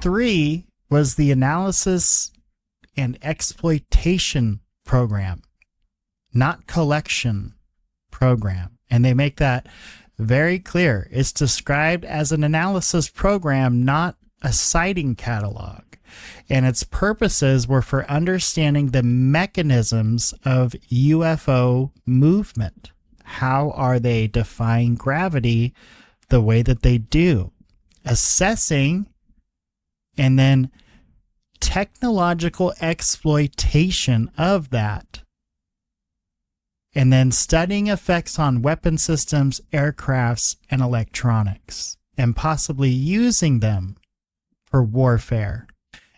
Thread 3 was the analysis and exploitation program, not collection program. And they make that very clear. It's described as an analysis program, not a sighting catalog. And its purposes were for understanding the mechanisms of UFO movement. How are they defying gravity the way that they do? Assessing and then technological exploitation of that. And then studying effects on weapon systems, aircrafts, and electronics, and possibly using them for warfare.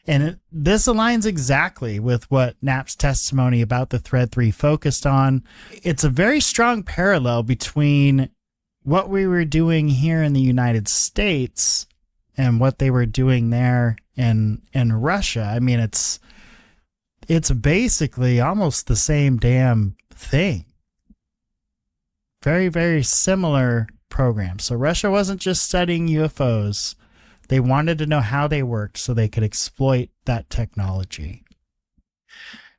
And this aligns exactly with what Knapp's testimony about the Thread 3 focused on. It's a very strong parallel between what we were doing here in the United States and what they were doing there in Russia. I mean, it's basically almost the same damn thing. Very, very similar program. So Russia wasn't just studying UFOs. They wanted to know how they worked so they could exploit that technology.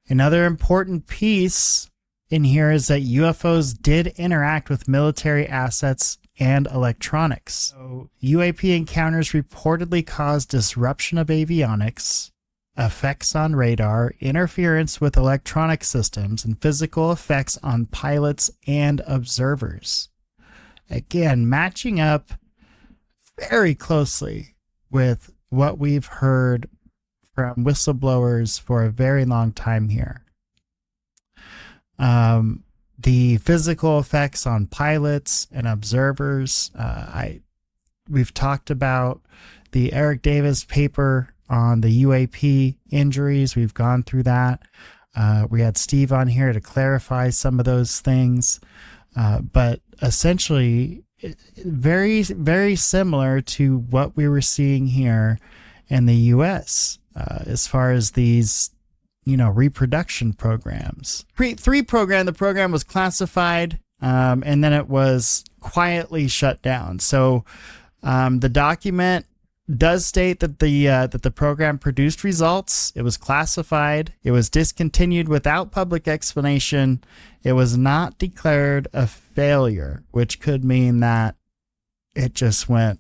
Another important piece in here is that UFOs did interact with military assets and electronics. So UAP encounters reportedly caused disruption of avionics, effects on radar, interference with electronic systems, and physical effects on pilots and observers. Again, matching up very closely with what we've heard from whistleblowers for a very long time here. The physical effects on pilots and observers. We've talked about the Eric Davis paper on the UAP injuries. We've gone through that. We had Steve on here to clarify some of those things. But essentially, very, very similar to what we were seeing here in the U.S. As far as these, reproduction programs. The program was classified, and then it was quietly shut down. So the document does state that the program produced results. It was classified. It was discontinued without public explanation. It was not declared a failure, which could mean that it just went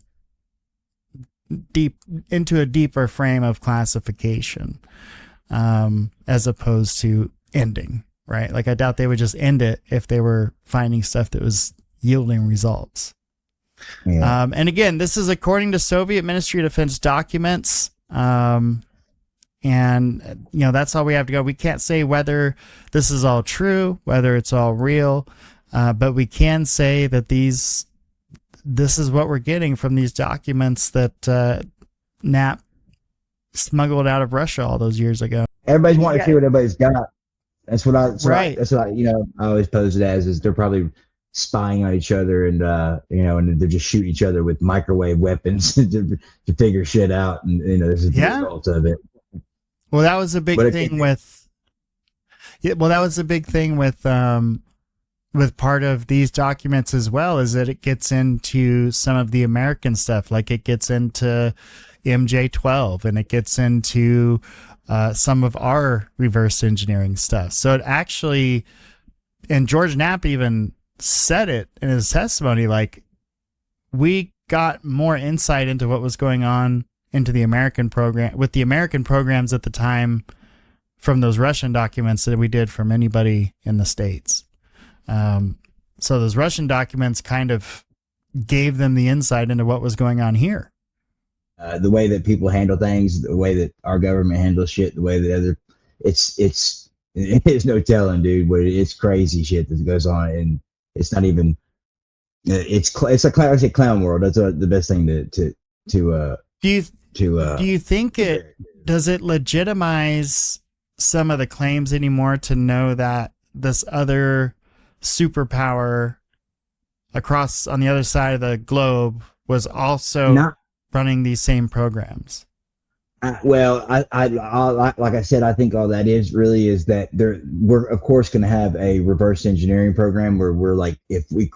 deep into a deeper frame of classification, as opposed to ending, right? Like, I doubt they would just end it if they were finding stuff that was yielding results. Yeah. And again, this is according to Soviet Ministry of Defense documents. And, that's all we have to go. We can't say whether this is all true, whether it's all real, but we can say that this is what we're getting from these documents that Knapp smuggled out of Russia all those years ago. Everybody's wanting to see what everybody's got. That's what I always pose it as, is they're probably spying on each other and and they're just shooting each other with microwave weapons to figure shit out, and this is the result of it. Well, that was a big thing with part of these documents as well, is that it gets into some of the American stuff, like it gets into MJ-12 and it gets into some of our reverse engineering stuff. So it actually, and George Knapp even said it in his testimony, like, we got more insight into what was going on into the American program, with the American programs at the time, from those Russian documents that we did from anybody in the States. So those Russian documents kind of gave them the insight into what was going on here. The way that people handle things, the way that our government handles shit, the way that it's no telling, dude. But it's crazy shit that goes on, and it's not even. It's a clown world. That's the best thing to. Do you think does it legitimize some of the claims anymore to know that this other superpower across on the other side of the globe was also running these same programs? Like I said, I think all that is that we're of course going to have a reverse engineering program where we're like, if we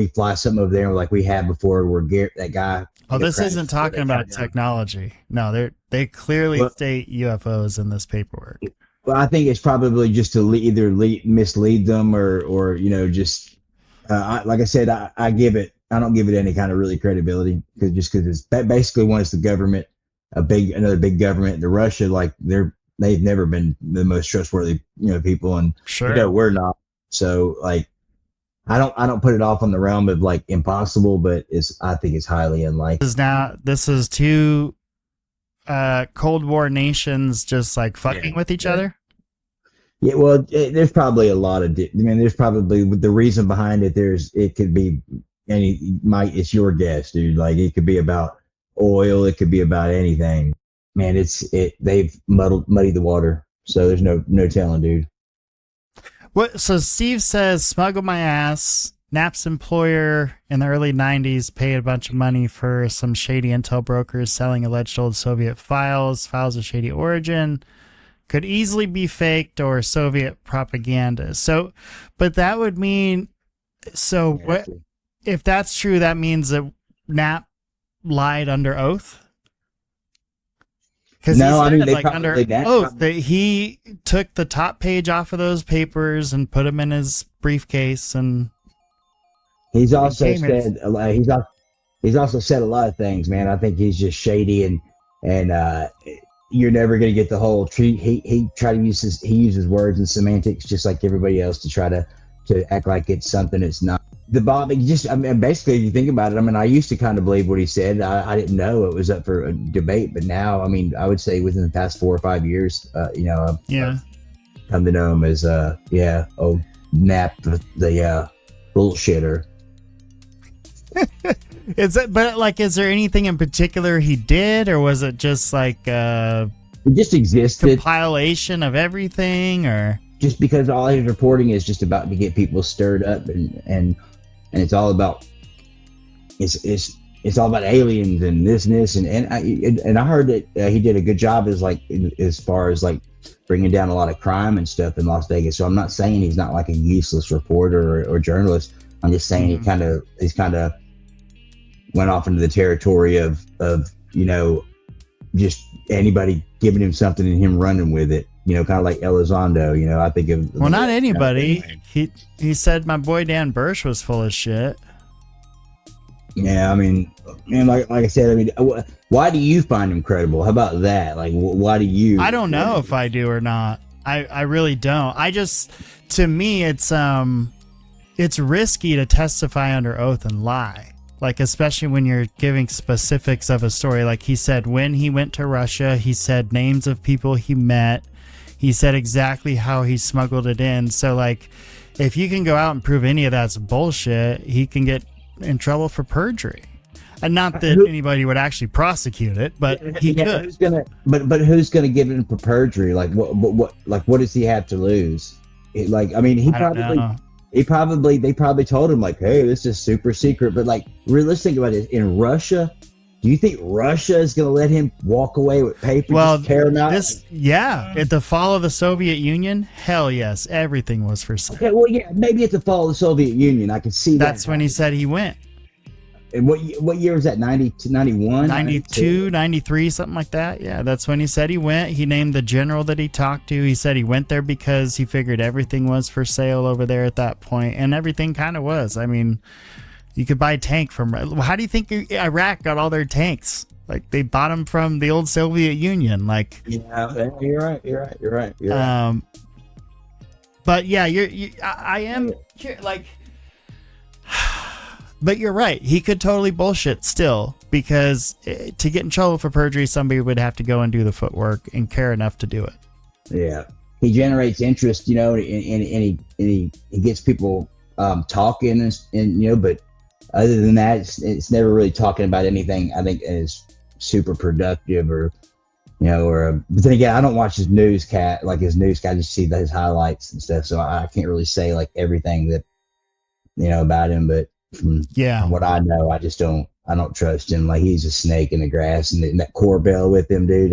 fly something over there like we had before, that guy. Oh, this isn't talking about technology. No, they clearly state UFOs in this paperwork. Well, I think it's probably just to either mislead them or just like I said, I don't give it any kind of really credibility because it's basically one is the government. Another big government to Russia, like they've never been the most trustworthy, people, and sure, we're not. So like, I don't put it off on the realm of like impossible, but I think it's highly unlikely. This is two Cold War nations just like fucking with each other. Yeah, well, there's probably a lot of. There's probably the reason behind it. It could be it's your guess, dude. Like it could be about oil, it could be about anything. Man, they've muddied the water, so there's no telling, dude. What? So Steve says, smuggle my ass. Knapp's employer in the early 90s paid a bunch of money for some shady intel brokers selling alleged old Soviet files of shady origin. Could easily be faked or Soviet propaganda. So, but that would mean, if that's true, that means that Knapp lied under oath? Because under oath that he took the top page off of those papers and put them in his briefcase, and he's also said a lot of things, man. I think he's just shady, and you're never going to get the whole treat. He uses words and semantics just like everybody else to try to act like it's something it's not. The bombing, basically, if you think about it, I used to kind of believe what he said. I didn't know it was up for a debate, but now, I would say within the past 4 or 5 years, I've come to know him as, old Knapp, the bullshitter. Is there anything in particular he did, or was it just like it just existed, compilation of everything, or just because all he's reporting is just about to get people stirred up and it's all about it's all about aliens and this and I heard that he did a good job as far as like bringing down a lot of crime and stuff in Las Vegas. So I'm not saying he's not like a useless reporter or journalist. I'm just saying he's kind of went off into the territory of just anybody giving him something and him running with it. Kind of like Elizondo, I think of... Well, not anybody. He said my boy Dan Bursch was full of shit. Yeah, like I said, why do you find him credible? How about that? Like, why do you... I don't know if I do or not. I really don't. To me, it's risky to testify under oath and lie. Like, especially when you're giving specifics of a story. Like he said, when he went to Russia, he said names of people he met. He said exactly how he smuggled it in. So, like, if you can go out and prove any of that's bullshit, he can get in trouble for perjury. And not that anybody would actually prosecute it, but he could. But who's gonna give him for perjury? Like, what does he have to lose? They probably told him like, hey, this is super secret. But like, let's think about it. In Russia, do you think Russia is going to let him walk away with papers? Well, tear him out? At the fall of the Soviet Union, hell yes, everything was for sale. Okay, well, yeah, maybe at the fall of the Soviet Union, I could see that's when he said he went. And what year was that? 90, 91? 92, 93, something like that. Yeah, that's when he said he went. He named the general that he talked to. He said he went there because he figured everything was for sale over there at that point, and everything kind of was. You could buy a tank from... How do you think Iraq got all their tanks? Like, they bought them from the old Soviet Union. Like, yeah, you're right. But yeah, I am like... But you're right. He could totally bullshit still, because to get in trouble for perjury, somebody would have to go and do the footwork and care enough to do it. Yeah. He generates interest, and he gets people talking and but other than that, it's never really talking about anything I think is super productive or but then again, I don't watch his newscast. I just see his highlights and stuff. So I can't really say like everything that, about him, but from what I know, I just don't I don't trust him. Like, he's a snake in the grass, and that Corbell with him, dude.